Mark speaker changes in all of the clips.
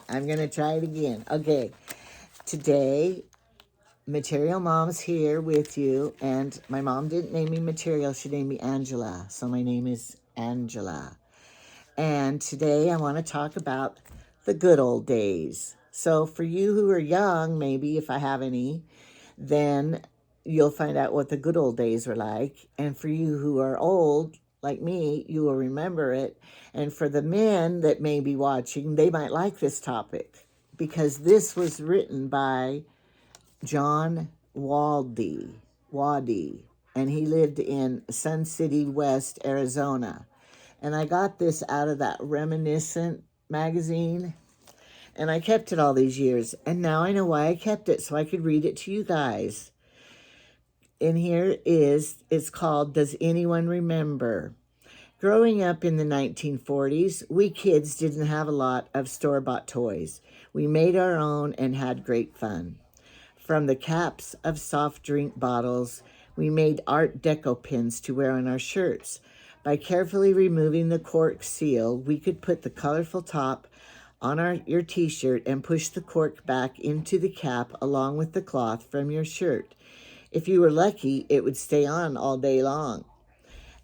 Speaker 1: I'm going to try it again. Okay. Today, Material Mom's here with you, and my mom didn't name me Material. She named me Angela. So my name is Angela. And today I want to talk about the good old days. So for you who are young, maybe if I have any, then you'll find out what the good old days were like. And for you who are old, like me, you will remember it. And for the men that may be watching, they might like this topic because this was written by John Wadi, and he lived in Sun City West, Arizona. And I got this out of that Reminiscent magazine, and I kept it all these years. And now I know why I kept it, so I could read it to you guys. And here it's called, Does Anyone Remember? Growing up in the 1940s, we kids didn't have a lot of store-bought toys. We made our own and had great fun. From the caps of soft drink bottles, we made Art Deco pins to wear on our shirts. By carefully removing the cork seal, we could put the colorful top on your t-shirt and push the cork back into the cap along with the cloth from your shirt. If you were lucky, it would stay on all day long.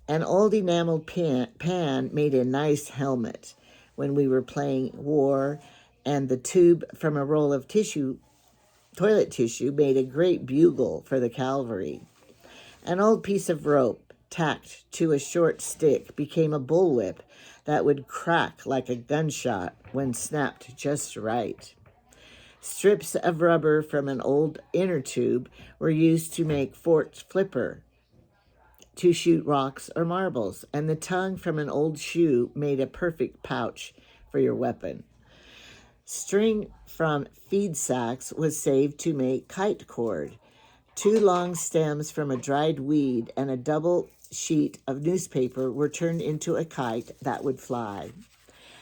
Speaker 1: An old enameled pan made a nice helmet when we were playing war, and the tube from a roll of toilet tissue made a great bugle for the cavalry. An old piece of rope tacked to a short stick became a bullwhip that would crack like a gunshot when snapped just right. Strips of rubber from an old inner tube were used to make forked flipper to shoot rocks or marbles, and the tongue from an old shoe made a perfect pouch for your weapon. String from feed sacks was saved to make kite cord. 2 long stems from a dried weed and a double sheet of newspaper were turned into a kite that would fly.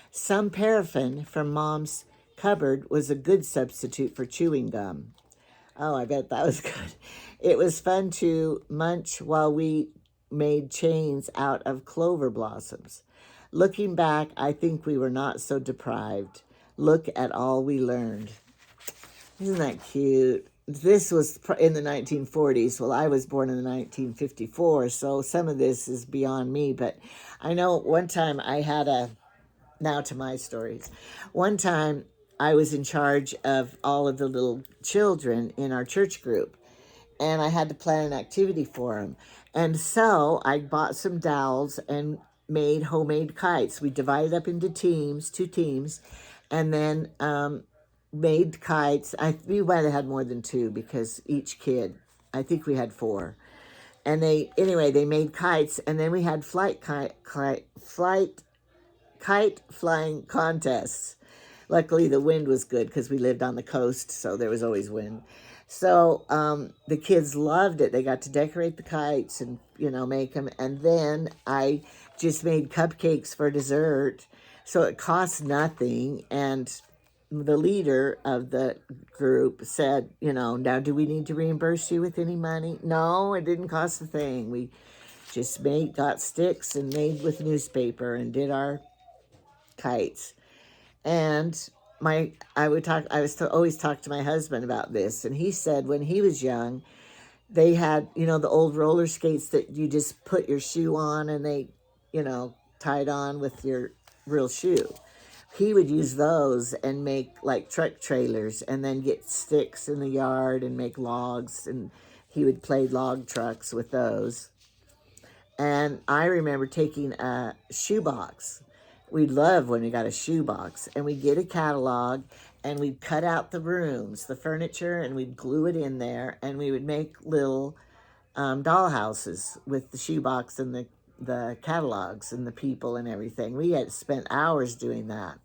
Speaker 1: Some paraffin from Mom's cupboard was a good substitute for chewing gum. Oh, I bet that was good. It was fun to munch while we made chains out of clover blossoms. Looking back, I think we were not so deprived. Look at all we learned. Isn't that cute? This was in the 1940s. Well, I was born in 1954, so some of this is beyond me. But I know one time now to my stories. One time I was in charge of all of the little children in our church group, and I had to plan an activity for them. And so I bought some dowels and made homemade kites. We divided up into teams, 2 teams, and then made kites. We might have had more than 2 because each kid, I think we had 4. And they made kites, and then we had kite flying contests. Luckily, the wind was good because we lived on the coast, so there was always wind. So the kids loved it. They got to decorate the kites and, make them. And then I just made cupcakes for dessert. So it cost nothing. And the leader of the group said, now do we need to reimburse you with any money? No, it didn't cost a thing. We just got sticks and made with newspaper and did our kites. And always talk to my husband about this, and he said when he was young, they had, the old roller skates that you just put your shoe on and they, tied on with your real shoe. He would use those and make like truck trailers and then get sticks in the yard and make logs, and he would play log trucks with those. And I remember taking a shoebox. We'd love when we got a shoebox, and we'd get a catalog, and we'd cut out the rooms, the furniture, and we'd glue it in there, and we would make little doll houses with the shoebox and the catalogs and the people and everything. We had spent hours doing that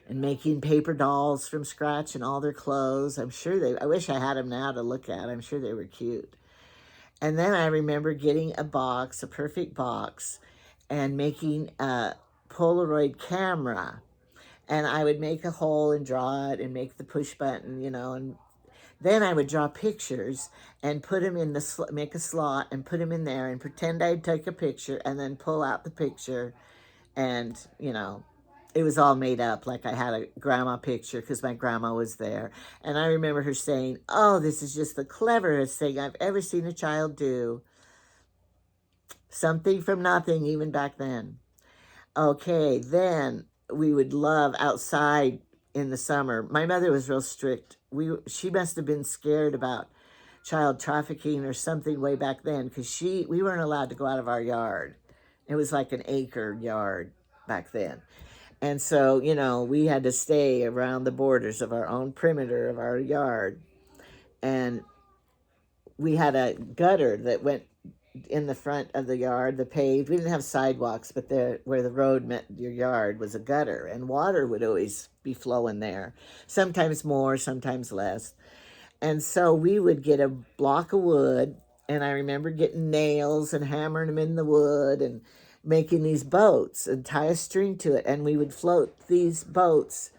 Speaker 1: and making paper dolls from scratch and all their clothes. I wish I had them now to look at. I'm sure they were cute. And then I remember getting a perfect box, and making a Polaroid camera. And I would make a hole and draw it and make the push button, and then I would draw pictures and put them in make a slot and put them in there and pretend I'd take a picture and then pull out the picture and, it was all made up. Like I had a grandma picture because my grandma was there. And I remember her saying, oh, this is just the cleverest thing I've ever seen a child do. Something from nothing, even back then. Okay, then we would love outside in the summer. My mother was real strict. She must have been scared about child trafficking or something way back then because we weren't allowed to go out of our yard. It was like an acre yard back then. And so, we had to stay around the borders of our own perimeter of our yard. And we had a gutter that went in the front of the yard, the paved. We didn't have sidewalks, but where the road met your yard was a gutter, and water would always be flowing there. Sometimes more, sometimes less. And so we would get a block of wood, and I remember getting nails and hammering them in the wood and making these boats and tie a string to it, and we would float these boats,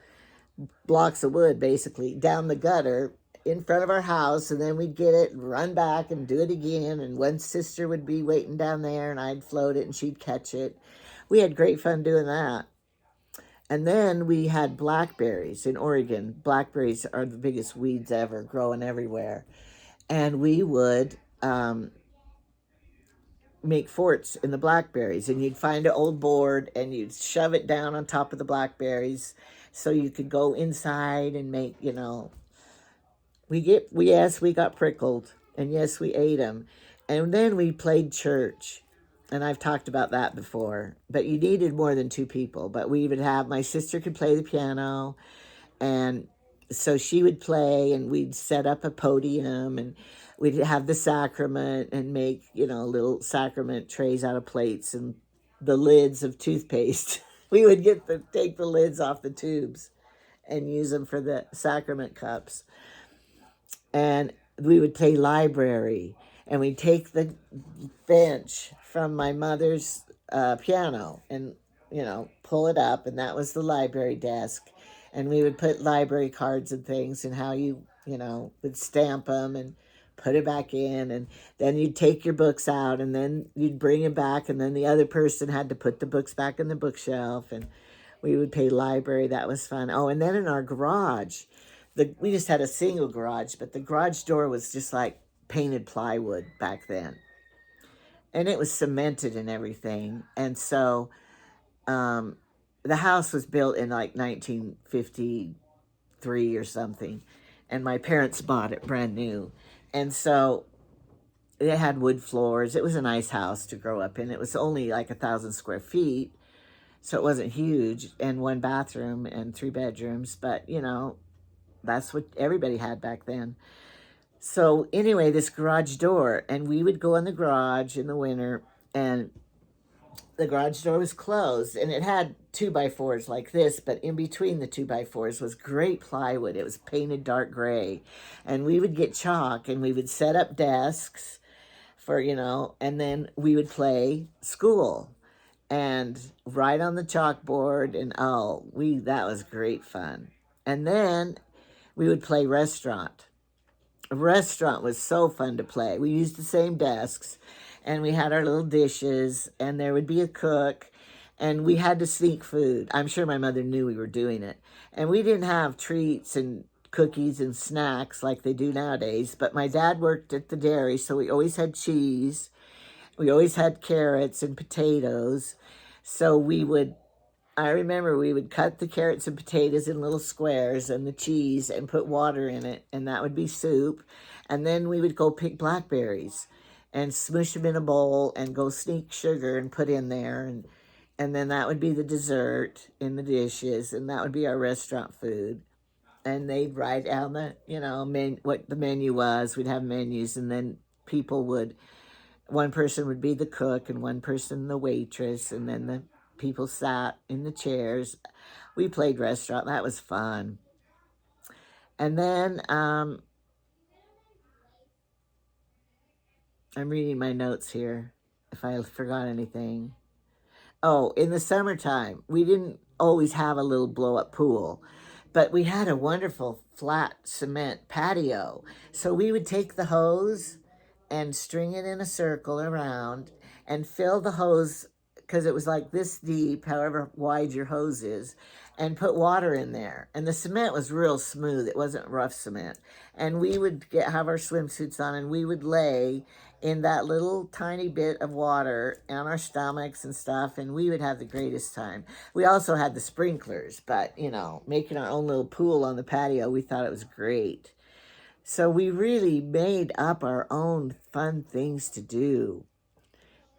Speaker 1: blocks of wood basically, down the gutter in front of our house, and then we'd get it and run back and do it again, and one sister would be waiting down there and I'd float it and she'd catch it. We had great fun doing that. And then we had blackberries in Oregon. Blackberries are the biggest weeds ever, growing everywhere. And we would make forts in the blackberries, and you'd find an old board and you'd shove it down on top of the blackberries so you could go inside and make, yes, we got prickled, and yes, we ate them. And then we played church, and I've talked about that before, but you needed more than two people. But we would have, my sister could play the piano, and so she would play, and we'd set up a podium, and we'd have the sacrament and make, little sacrament trays out of plates and the lids of toothpaste. We would take the lids off the tubes and use them for the sacrament cups. And we would play library, and we'd take the bench from my mother's piano and, pull it up, and that was the library desk. And we would put library cards and things, and how you would stamp them and put it back in, and then you'd take your books out, and then you'd bring them back, and then the other person had to put the books back in the bookshelf, and we would play library. That was fun. Oh, and then in our garage, we just had a single garage, but the garage door was just like painted plywood back then, and it was cemented and everything. And so the house was built in like 1953 or something, and my parents bought it brand new. And so it had wood floors. It was a nice house to grow up in. It was only like 1,000 square feet, so it wasn't huge, and one bathroom and 3 bedrooms, but that's what everybody had back then. So anyway, this garage door, and we would go in the garage in the winter, and the garage door was closed, and it had 2x4s like this, but in between the 2x4s was great plywood. It was painted dark gray, and we would get chalk, and we would set up desks for, and then we would play school and write on the chalkboard, and that was great fun. And then we would play restaurant. A restaurant was so fun to play. We used the same desks, and we had our little dishes, and there would be a cook, and we had to sneak food. I'm sure my mother knew we were doing it. And we didn't have treats and cookies and snacks like they do nowadays, but my dad worked at the dairy, so we always had cheese. We always had carrots and potatoes. So I remember we would cut the carrots and potatoes in little squares and the cheese and put water in it, and that would be soup. And then we would go pick blackberries and smush them in a bowl and go sneak sugar and put in there. And then that would be the dessert in the dishes, and that would be our restaurant food. And they'd write down what the menu was. We'd have menus, and then one person would be the cook and one person the waitress, and then the people sat in the chairs. We played restaurant. That was fun. And then I'm reading my notes here if I forgot anything. Oh, in the summertime, we didn't always have a little blow-up pool, but we had a wonderful flat cement patio. So we would take the hose and string it in a circle around and fill the hose because it was like this deep, however wide your hose is, and put water in there. And the cement was real smooth. It wasn't rough cement. And we would have our swimsuits on, and we would lay in that little tiny bit of water on our stomachs and stuff, and we would have the greatest time. We also had the sprinklers, but, you know, making our own little pool on the patio, we thought it was great. So we really made up our own fun things to do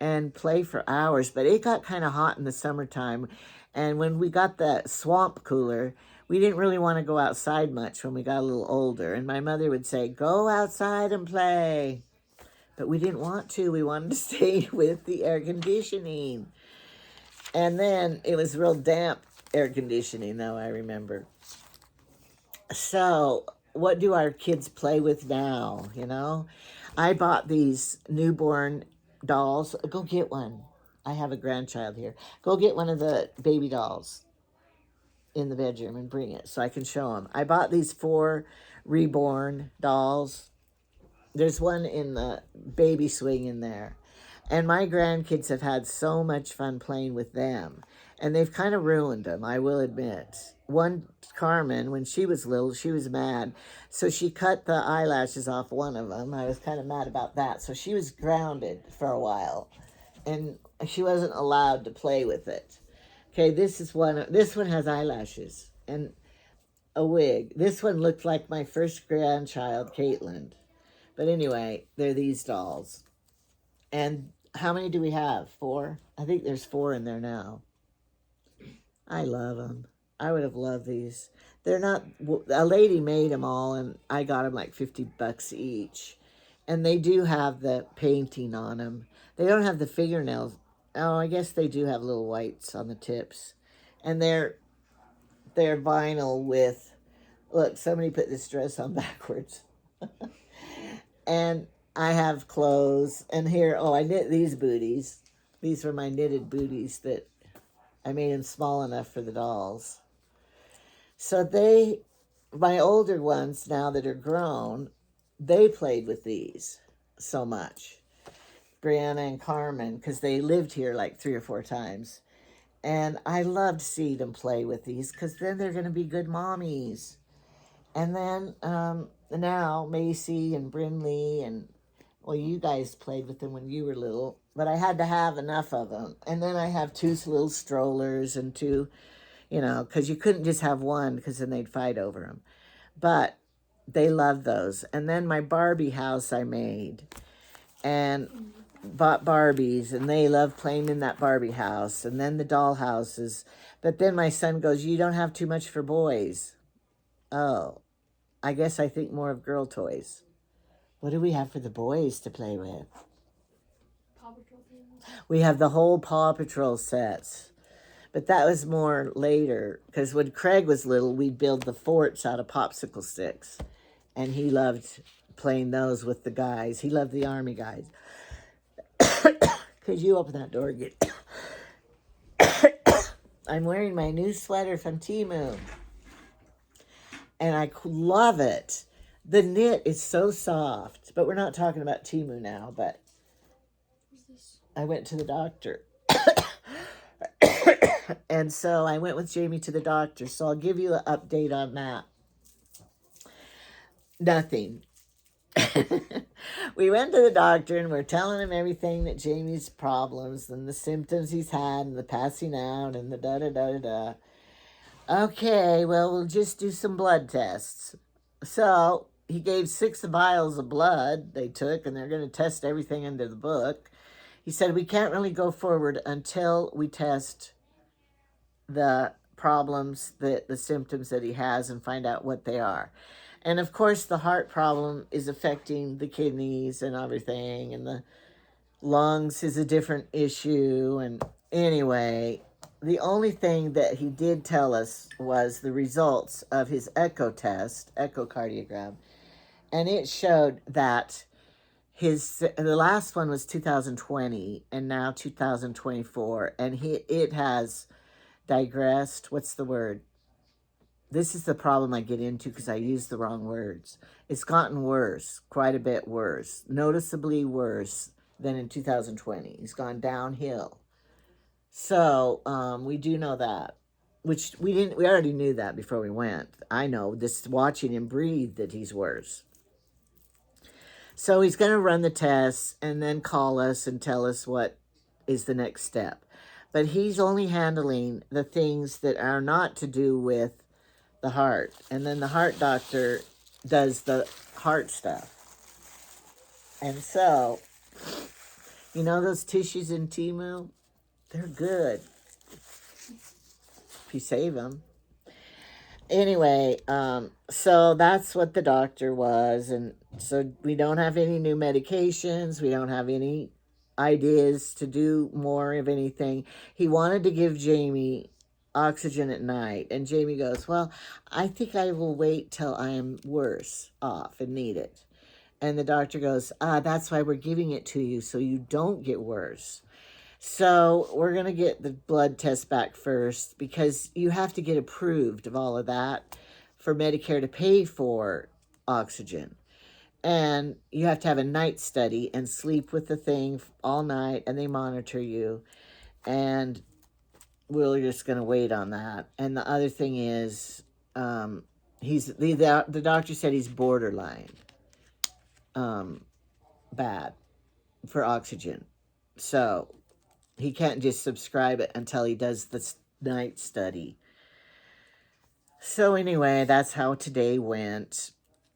Speaker 1: and play for hours. But it got kind of hot in the summertime. And when we got the swamp cooler, we didn't really want to go outside much when we got a little older. And my mother would say, go outside and play. But we didn't want to. We wanted to stay with the air conditioning. And then it was real damp air conditioning, though, I remember. So what do our kids play with now, you know? I bought these newborn dolls. Go get one. I have a grandchild here. Go get one of the baby dolls in the bedroom and bring it so I can show them. I bought these 4 Reborn dolls. There's one in the baby swing in there. And my grandkids have had so much fun playing with them. And they've kind of ruined them, I will admit. One, Carmen, when she was little, she was mad. So she cut the eyelashes off one of them. I was kind of mad about that. So she was grounded for a while. And she wasn't allowed to play with it. Okay, this one has eyelashes and a wig. This one looked like my first grandchild, Caitlin. But anyway, they're these dolls. And how many do we have? 4? I think there's 4 in there now. I love them. I would have loved these. They're not, a lady made them all, and I got them like $50 each. And they do have the painting on them. They don't have the fingernails. Oh, I guess they do have little whites on the tips. And they're vinyl with, look, somebody put this dress on backwards. And I have clothes. And here, oh, I knit these booties. These were my knitted booties that I made them small enough for the dolls. So my older ones now that are grown, they played with these so much. Brianna and Carmen, because they lived here like 3 or 4 times. And I loved seeing them play with these because then they're going to be good mommies. And then now Macy and Brinley and, well, you guys played with them when you were little, but I had to have enough of them. And then I have 2 little strollers and 2, you know, because you couldn't just have one because then they'd fight over them. But they love those. And then my Barbie house I made and bought Barbies, and they love playing in that Barbie house. And then the doll houses. But then my son goes, you don't have too much for boys. Oh, I guess I think more of girl toys. What do we have for the boys to play with?
Speaker 2: Paw Patrol things.
Speaker 1: We have the whole Paw Patrol sets. But that was more later, because when Craig was little, we'd build the forts out of popsicle sticks. And he loved playing those with the guys. He loved the Army guys. Could you open that door again? I'm wearing my new sweater from Temu. And I love it. The knit is so soft. But we're not talking about Temu now. But I went to the doctor. And so I went with Jamie to the doctor. So I'll give you an update on that. Nothing. We went to the doctor and we're telling him everything that Jamie's problems and the symptoms he's had and the passing out and the da-da-da-da-da. Okay, well, we'll just do some blood tests. So he gave 6 vials of blood they took, and they're going to test everything under the book. He said, we can't really go forward until we test the problems, the symptoms that he has and find out what they are. And of course, the heart problem is affecting the kidneys and everything, and the lungs is a different issue. And anyway, the only thing that he did tell us was the results of his echo test, echocardiogram, and it showed that the last one was 2020 and now 2024, and it has digressed. What's the word? This is the problem I get into because I use the wrong words. It's gotten worse, quite a bit worse, noticeably worse than in 2020. It's gone downhill. So we do know that, which we didn't. We already knew that before we went. I know this watching him breathe that he's worse. So he's going to run the tests and then call us and tell us what is the next step. But he's only handling the things that are not to do with the heart. And then the heart doctor does the heart stuff. And so, you know those tissues in Temu? They're good if you save them. Anyway, so that's what the doctor was. And so we don't have any new medications. We don't have any ideas to do more of anything. He wanted to give Jamie oxygen at night. And Jamie goes, well, I think I will wait till I am worse off and need it. And the doctor goes, that's why we're giving it to you, so you don't get worse. So we're going to get the blood test back first because you have to get approved of all of that for Medicare to pay for oxygen. And you have to have a night study and sleep with the thing all night, and they monitor you. And we're just going to wait on that. And the other thing is, the doctor said he's borderline bad for oxygen. So he can't just subscribe it until he does the night study. So anyway, that's how today went.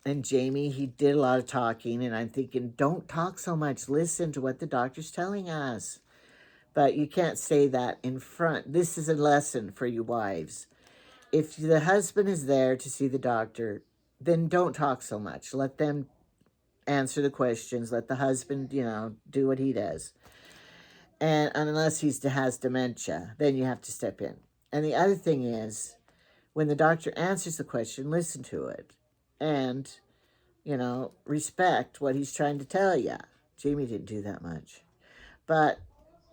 Speaker 1: And Jamie, he did a lot of talking, and I'm thinking, don't talk so much. Listen to what the doctor's telling us. But you can't say that in front. This is a lesson for you wives. If the husband is there to see the doctor, then don't talk so much. Let them answer the questions. Let the husband, do what he does. And unless he has dementia, then you have to step in. And the other thing is, when the doctor answers the question, listen to it. And, respect what he's trying to tell you. Jamie didn't do that much. But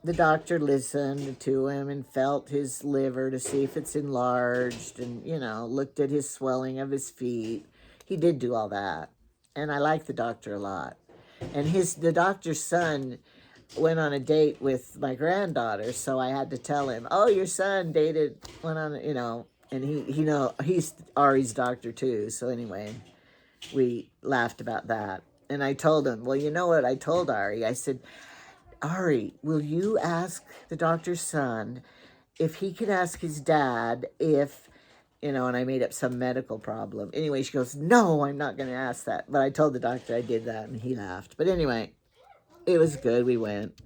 Speaker 1: the doctor listened to him and felt his liver to see if it's enlarged and, looked at his swelling of his feet. He did do all that. And I like the doctor a lot. And the doctor's son went on a date with my granddaughter, so I had to tell him, oh, your son went on, and he's Ari's doctor too. So anyway, we laughed about that. And I told him, well, you know what I told Ari? I said, Ari, will you ask the doctor's son if he could ask his dad if, and I made up some medical problem. Anyway, she goes, no, I'm not going to ask that. But I told the doctor I did that, and he laughed. But anyway, it was good. We went.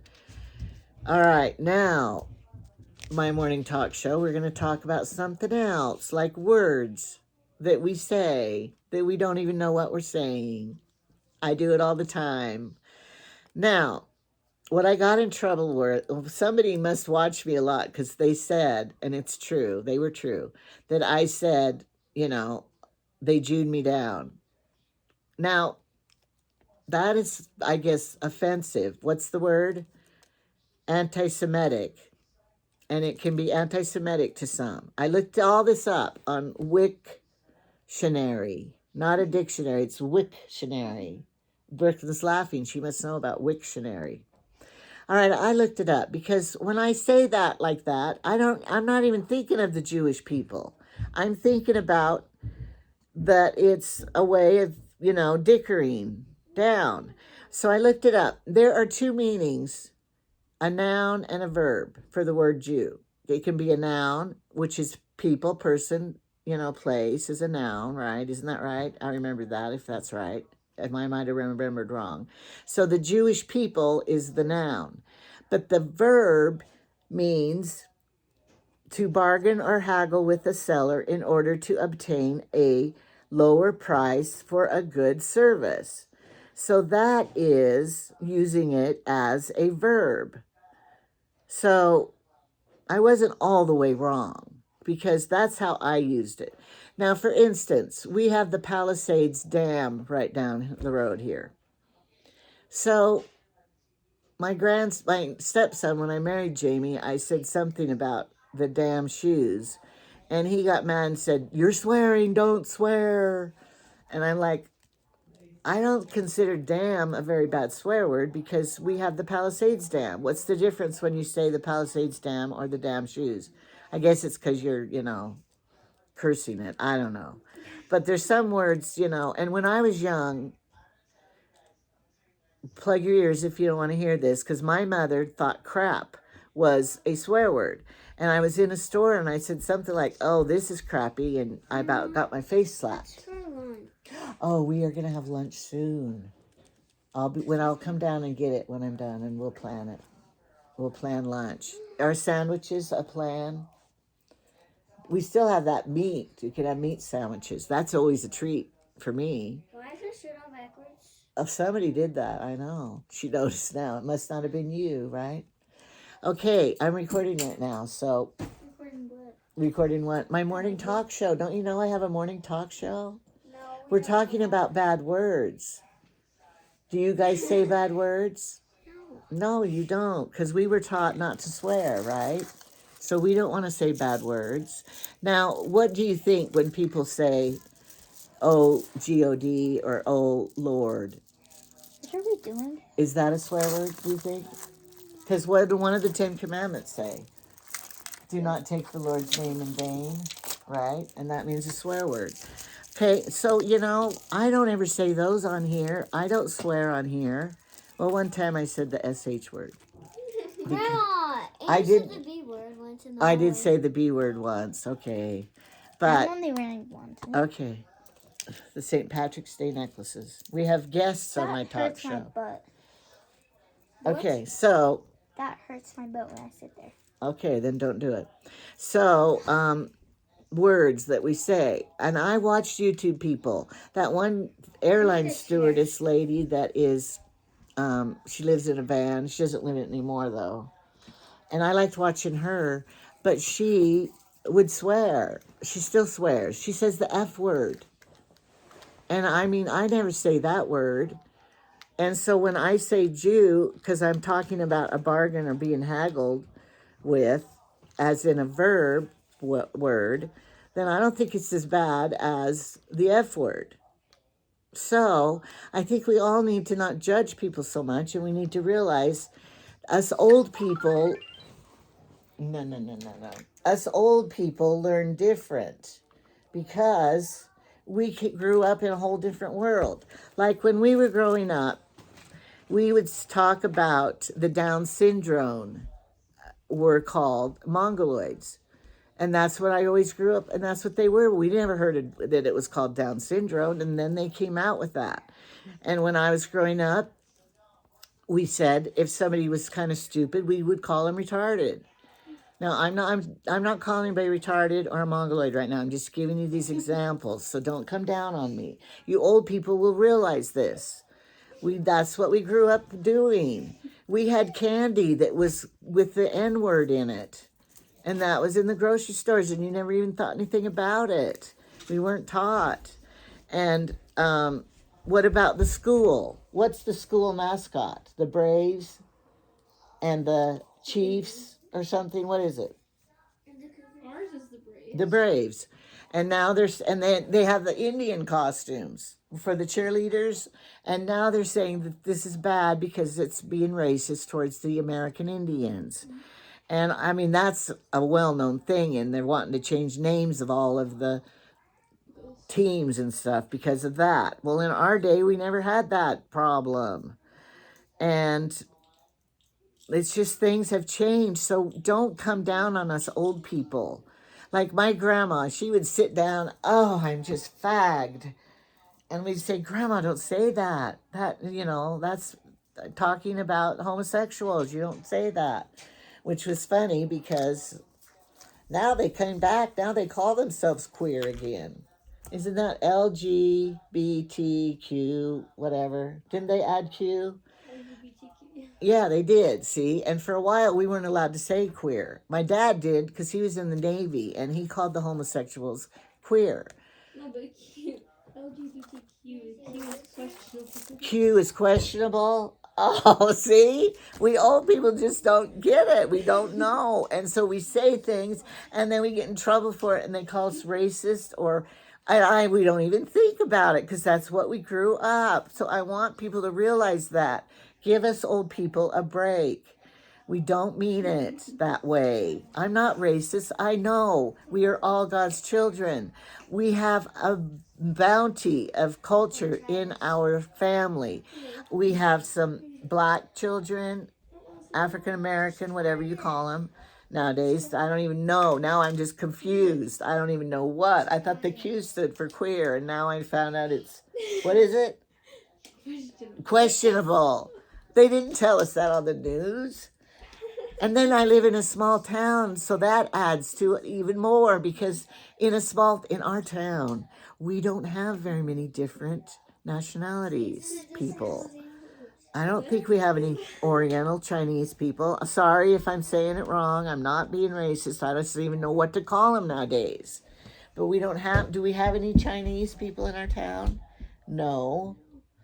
Speaker 1: All right, now, my morning talk show, we're going to talk about something else, like words that we say that we don't even know what we're saying. I do it all the time. Now, what I got in trouble with, somebody must watch me a lot because they said, and it's true, they were true, that I said, they Jewed me down. Now, that is, I guess, offensive. What's the word? Anti-Semitic. And it can be anti-Semitic to some. I looked all this up on Wiktionary. Not a dictionary, it's Wiktionary. Brooklyn's laughing. She must know about Wiktionary. All right, I looked it up because when I say that like that, I'm not even thinking of the Jewish people. I'm thinking about that it's a way of, dickering down. So I looked it up. There are two meanings, a noun and a verb for the word Jew. It can be a noun, which is people, person, place is a noun, right? Isn't that right? I remember that, if that's right. I might have remembered wrong. So the Jewish people is the noun. But the verb means to bargain or haggle with a seller in order to obtain a lower price for a good service. So that is using it as a verb. So I wasn't all the way wrong because that's how I used it. Now, for instance, we have the Palisades Dam right down the road here. So my stepson, when I married Jamie, I said something about the damn shoes. And he got mad and said, you're swearing, don't swear. And I'm like, I don't consider damn a very bad swear word because we have the Palisades Dam. What's the difference when you say the Palisades Dam or the damn shoes? I guess it's because you're, cursing it. I don't know. But there's some words, and when I was young, plug your ears if you don't want to hear this, because my mother thought crap was a swear word. And I was in a store and I said something like, oh, this is crappy. And I about got my face slapped. Oh, we are going to have lunch soon. I'll come down and get it when I'm done and we'll plan it. We'll plan lunch. Are sandwiches a plan? We still have that meat. You can have meat sandwiches. That's always a treat for me.
Speaker 3: Why is your shirt on backwards?
Speaker 1: Oh, somebody did that. I know. She noticed now. It must not have been you, right? Okay, I'm recording it now. So,
Speaker 3: Recording what?
Speaker 1: recording what? My morning talk show. Don't you know I have a morning talk show?
Speaker 3: No.
Speaker 1: We're talking about bad words. Do you guys say bad words?
Speaker 3: No.
Speaker 1: No, you don't, because we were taught not to swear, right? So we don't want to say bad words. Now, what do you think when people say, oh, G-O-D, or oh, Lord?
Speaker 3: What are we doing?
Speaker 1: Is that a swear word, do you think? Because what did one of the 10 Commandments say? Do not take the Lord's name in vain, right? And that means a swear word. Okay, so, I don't ever say those on here. I don't swear on here. Well, one time I said the SH word.
Speaker 3: Grandma,
Speaker 1: I did-
Speaker 3: said the B word once in the
Speaker 1: I did
Speaker 3: hallway.
Speaker 1: say the B word once, okay.
Speaker 3: I'm
Speaker 1: But,
Speaker 3: only wearing one.
Speaker 1: okay. The St. Patrick's Day necklaces. We have guests on my
Speaker 3: That
Speaker 1: talk
Speaker 3: hurts my
Speaker 1: show.
Speaker 3: butt.
Speaker 1: Okay, so,
Speaker 3: That hurts my butt when I sit there.
Speaker 1: okay, then don't do it. So, words that we say. And I watched YouTube people. That one airline stewardess lady that is, she lives in a van. She doesn't live in it anymore, though. And I liked watching her, but she would swear. She still swears. She says the F word. And I mean, I never say that word. And so when I say Jew, because I'm talking about a bargain or being haggled with, as in a verb word, then I don't think it's as bad as the F word. So I think we all need to not judge people so much, and we need to realize us old people, no. Us old people learn different because we grew up in a whole different world. Like when we were growing up, we would talk about the Down syndrome were called mongoloids. And that's what I always grew up, and that's what they were. We never heard that it was called Down syndrome, and then they came out with that. And when I was growing up, we said if somebody was kind of stupid, we would call them retarded. Now, I'm not calling anybody retarded or a mongoloid right now. I'm just giving you these examples, so don't come down on me. You old people will realize this. That's what we grew up doing. We had candy that was with the N word in it. And that was in the grocery stores, and you never even thought anything about it. We weren't taught. And what about the school? What's the school mascot? The Braves and the Chiefs or something? What is it?
Speaker 2: Ours is the Braves.
Speaker 1: The Braves. And now they have the Indian costumes for the cheerleaders. And now they're saying that this is bad because it's being racist towards the American Indians. Mm-hmm. And I mean, that's a well-known thing, and they're wanting to change names of all of the teams and stuff because of that. Well, in our day, we never had that problem. And it's just things have changed. So don't come down on us old people. Like my grandma, she would sit down, oh, I'm just fagged. And we'd say, Grandma, don't say that. That's talking about homosexuals. You don't say that. Which was funny because now they came back. Now they call themselves queer again. Isn't that LGBTQ, whatever? Didn't they add Q?
Speaker 2: LGBTQ.
Speaker 1: Yeah, they did, see? And for a while, we weren't allowed to say queer. My dad did because he was in the Navy, and he called the homosexuals queer.
Speaker 2: No, but Q, LGBTQ, Q is questionable.
Speaker 1: Q is questionable? Oh, see? We old people just don't get it. We don't know. And so we say things, and then we get in trouble for it, and they call us racist or We don't even think about it because that's what we grew up. So I want people to realize that. Give us old people a break. We don't mean it that way. I'm not racist. I know we are all God's children. We have a bounty of culture in our family. We have some black children, African American, whatever you call them. Nowadays, I don't even know. Now I'm just confused. I don't even know what. I thought the Q stood for queer, and now I found out it's, what is it? Questionable. They didn't tell us that on the news. And then I live in a small town, so that adds to it even more because in our town, we don't have very many different nationalities, people. I don't think we have any Oriental Chinese people. Sorry if I'm saying it wrong. I'm not being racist. I don't even know what to call them nowadays. But do we have any Chinese people in our town? No.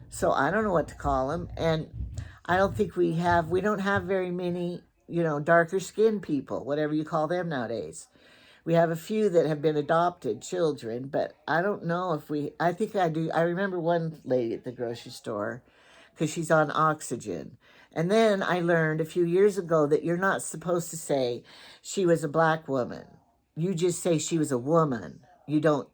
Speaker 1: So I don't know what to call them. And I don't think we don't have very many, darker skinned people, whatever you call them nowadays. We have a few that have been adopted children, but I don't know I think I do. I remember one lady at the grocery store because she's on oxygen. And then I learned a few years ago that you're not supposed to say she was a black woman. You just say she was a woman. You don't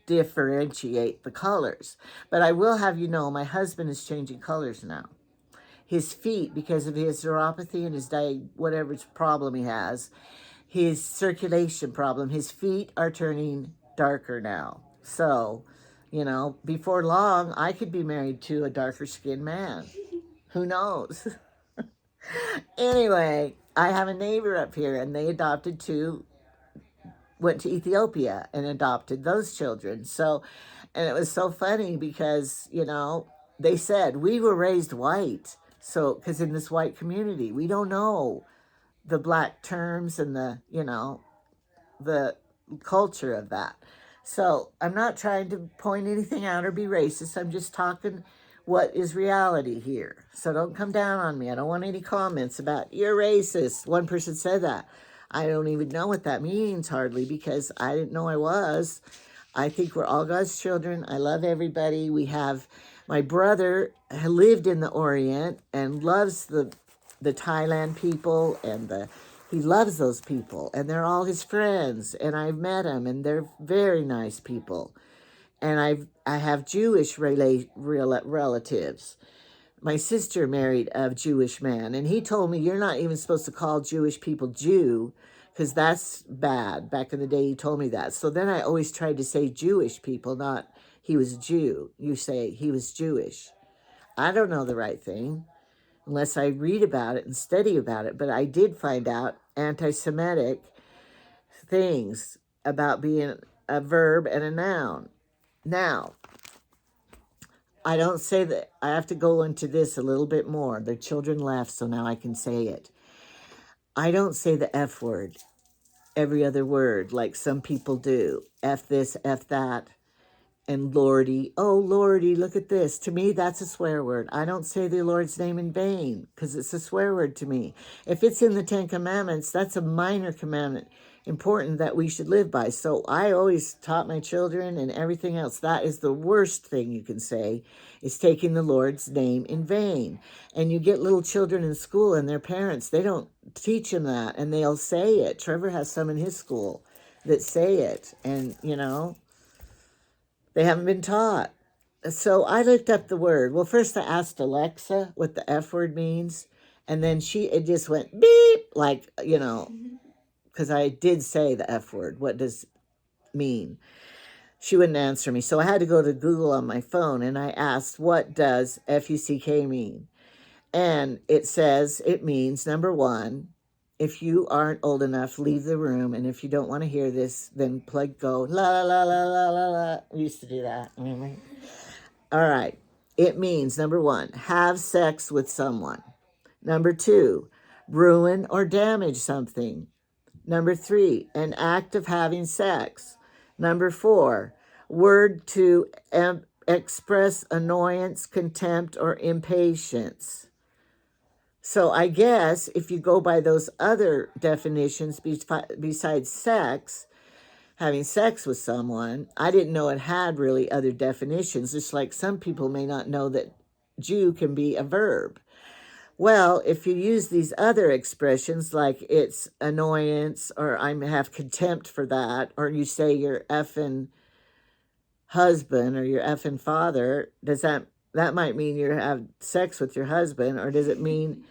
Speaker 1: differentiate the colors. But I will have you know, my husband is changing colors now. His feet, because of his neuropathy and his whatever problem he has, his circulation problem, his feet are turning darker now. So, before long, I could be married to a darker skinned man. Who knows? Anyway, I have a neighbor up here, and they went to Ethiopia and adopted those children. So, and it was so funny because, they said we were raised white. So, because in this white community, we don't know the black terms and the culture of that. So I'm not trying to point anything out or be racist. I'm just talking what is reality here. So don't come down on me. I don't want any comments about you're racist. One person said that. I don't even know what that means hardly because I didn't know I was. I think we're all God's children. I love everybody. My brother lived in the Orient and loves the Thailand people and he loves those people and they're all his friends and I've met them and they're very nice people. And I have Jewish relatives. My sister married a Jewish man and he told me you're not even supposed to call Jewish people Jew because that's bad. Back in the day he told me that. So then I always tried to say Jewish people, not he was a Jew. You say he was Jewish. I don't know the right thing unless I read about it and study about it. But I did find out anti-Semitic things about being a verb and a noun. Now, I don't say that. I have to go into this a little bit more. The children left, so now I can say it. I don't say the F word every other word like some people do. F this, F that. And Lordy, oh Lordy, look at this. To me, that's a swear word. I don't say the Lord's name in vain because it's a swear word to me. If it's in the 10 Commandments, that's a minor commandment, important that we should live by. So I always taught my children and everything else. That is the worst thing you can say, is taking the Lord's name in vain. And you get little children in school and their parents, they don't teach them that and they'll say it. Trevor has some in his school that say it. And, they haven't been taught. So I looked up the word. Well, first I asked Alexa what the F word means. And then it just went beep, like, because I did say the F word. What does it mean? She wouldn't answer me. So I had to go to Google on my phone and I asked, what does F-U-C-K mean? And it says it means, number one, if you aren't old enough, leave the room. And if you don't want to hear this, then go, la, la, la, la, la, la. We used to do that. Remember? All right. It means, number one, have sex with someone. Number two, ruin or damage something. Number three, an act of having sex. Number four, word to express annoyance, contempt, or impatience. So I guess if you go by those other definitions besides sex, having sex with someone. I didn't know it had really other definitions, just like some people may not know that Jew can be a verb. Well, if you use these other expressions like it's annoyance or I have contempt for that, or you say you're effing husband or your effing father, does that might mean you have sex with your husband, or does it mean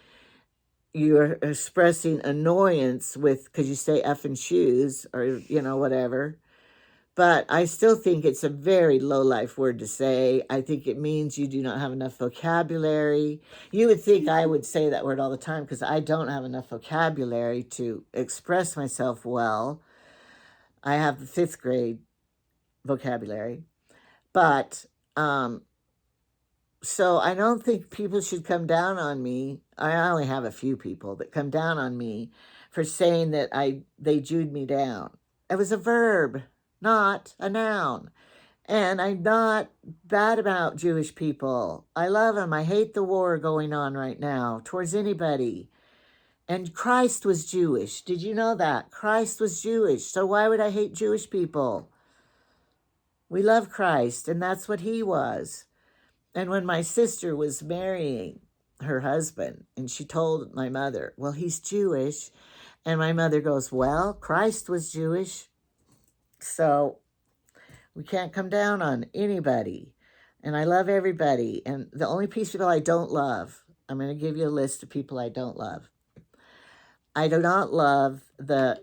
Speaker 1: you're expressing annoyance with because you say effing shoes or whatever? But I still think it's a very low life word to say. I think it means you do not have enough vocabulary. You would think I would say that word all the time because I don't have enough vocabulary to express myself well. I have the 5th grade vocabulary. But so I don't think people should come down on me. I only have a few people that come down on me for saying that they Jewed me down. It was a verb, not a noun. And I'm not bad about Jewish people. I love them. I hate the war going on right now towards anybody. And Christ was Jewish. Did you know that? Christ was Jewish. So why would I hate Jewish people? We love Christ, and that's what he was. And when my sister was marrying her husband, and she told my mother, well, he's Jewish. And my mother goes, well, Christ was Jewish. So we can't come down on anybody. And I love everybody. And the only people I don't love, I'm going to give you a list of people I don't love. I do not love the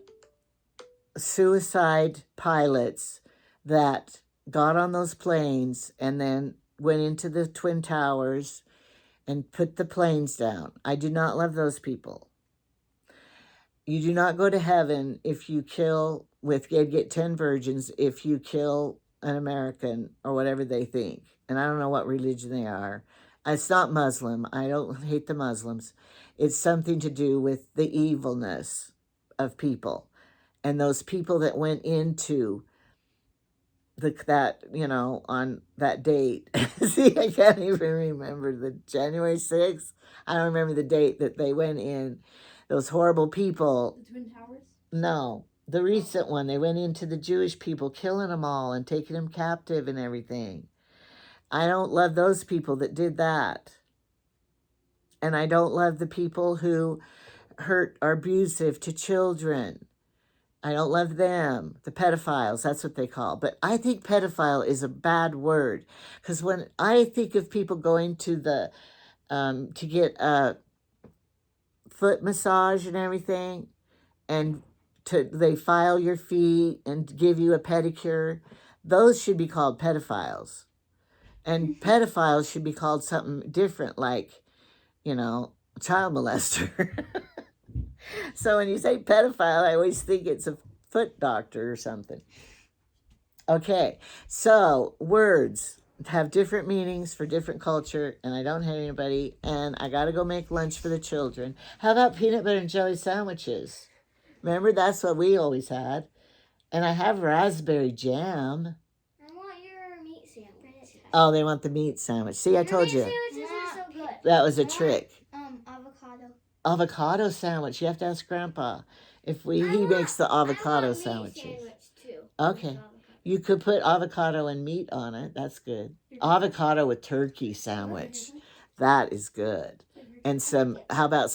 Speaker 1: suicide pilots that got on those planes and then went into the Twin Towers and put the planes down. I do not love those people. You do not go to heaven if you kill get 10 virgins if you kill an American or whatever they think. And I don't know what religion they are. It's not Muslim. I don't hate the Muslims. It's something to do with the evilness of people. And those people that went into on that date. See, I can't even remember the January 6th. I don't remember the date that they went in. Those horrible people.
Speaker 2: The Twin Towers?
Speaker 1: No, the recent one. They went into the Jewish people, killing them all and taking them captive and everything. I don't love those people that did that. And I don't love the people who are abusive to children. I don't love them. The pedophiles, that's what they call. But I think pedophile is a bad word. Because when I think of people going to the, to get a foot massage and everything, and they file your feet and give you a pedicure, those should be called pedophiles. And pedophiles should be called something different, like, child molester. So when you say pedophile, I always think it's a foot doctor or something. Okay, so words have different meanings for different culture, and I don't hate anybody, and I got to go make lunch for the children. How about peanut butter and jelly sandwiches? Remember, that's what we always had. And I have raspberry jam.
Speaker 3: I want your meat sandwich.
Speaker 1: Oh, they want the meat sandwich. See, I told you.
Speaker 3: Sandwiches are so good.
Speaker 1: That was a trick.
Speaker 3: Avocado.
Speaker 1: Avocado sandwich. You have to ask Grandpa if he makes the avocado sandwiches.
Speaker 3: Sandwich too.
Speaker 1: Okay. You could put avocado and meat on it. That's good. Avocado with turkey sandwich. That is good. And how about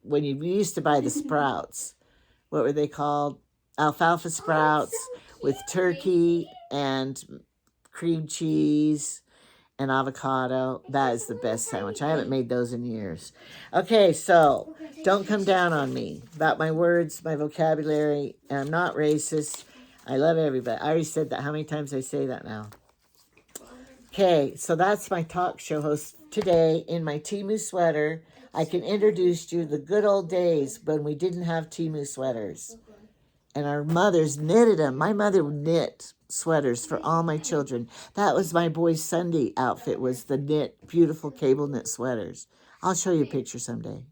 Speaker 1: when you used to buy the sprouts, what were they called? Alfalfa sprouts with turkey and cream cheese and avocado. That is the best sandwich. I haven't made those in years. Okay, so don't come down on me about my words, my vocabulary, and I'm not racist. I love everybody. I already said that. How many times I say that now? Okay, so that's my talk show host today in my Temu sweater. I can introduce you to the good old days when we didn't have Temu sweaters. And our mothers knitted them. My mother knit sweaters for all my children. That was my boy's Sunday outfit, was the beautiful cable knit sweaters. I'll show you a picture someday.